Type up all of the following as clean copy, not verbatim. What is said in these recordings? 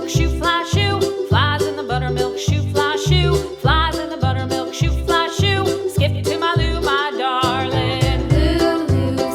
buttermilk shoe, fly shoe. Flies in the buttermilk shoe, fly shoe. Flies in the buttermilk shoe, fly shoe. Skip to my Lou, my darling. Lou,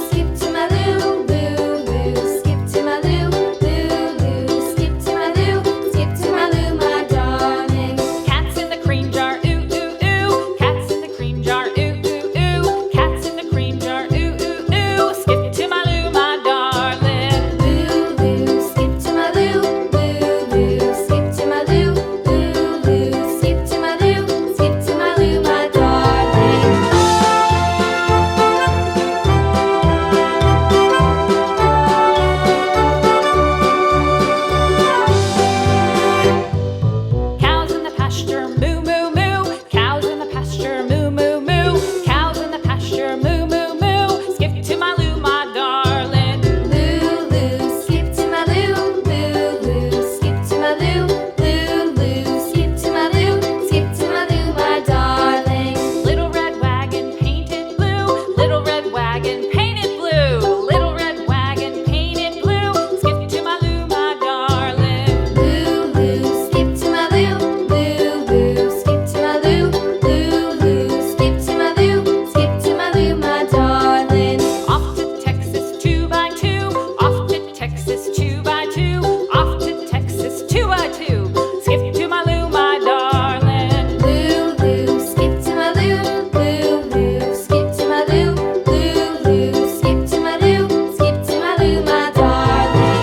skip to my Lou, Lou, skip to my Lou, Lou, skip to my Lou, skip to my Lou, my darling. Cats in the cream jar, ooh, ooh, ooh. Cats in the cream jar, ooh, ooh, ooh. Cats in the cream jar, ooh, ooh, ooh. Skip to my Lou, my darling. Lou, skip to my Lou, Lou, skip to my Lou, Lou, skip to my Lou, skip to my Lou, my darling. Cows in the pasture, moo, moo, moo. Cows in the pasture, moo, moo, moo. Cows in the pasture, moo, moo, moo. Skip to my Lou, my darling. Lou, skip to my Lou, Lou, skip to my Lou, Lou, skip to my Lou, skip to my Lou, my darling. Little red wagon painted blue. Little red wagon painted blue. Little red wagon painted blue. Skip to my Lou, my darling. Lou, skip to my Lou, Lou, skip to my Lou, Lou, skip to my Lou, skip to my Lou, my darling. Off to Texas 2x2. Off to Texas 2x2. Off to Texas 2x2. Skip to my Lou, my darling. Lou, skip to my Lou, Lou, skip to my Lou, Lou, skip to my Lou, skip to my Lou, my darling.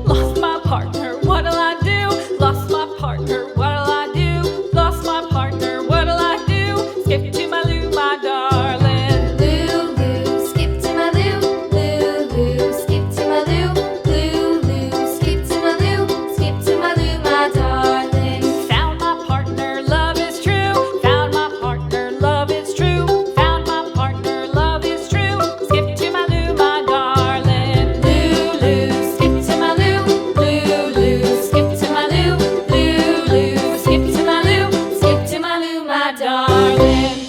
Lost my partner, what'll I do? Lost my partner, what'll I do? Lost my partner, what'll I do? Skip to my Lou, my darling. Lou, skip to my Lou, Lou, skip to my Lou, Lou, skip to my Lou, skip to my Lou, my darling. Found my partner, love is true. Found my partner, love is true. Found my partner, love is true. Skip to my Lou, my darling. Lou, skip to my Lou, Lou, skip to my Lou, Lou, skip to my Lou, skip to my Lou, my darling.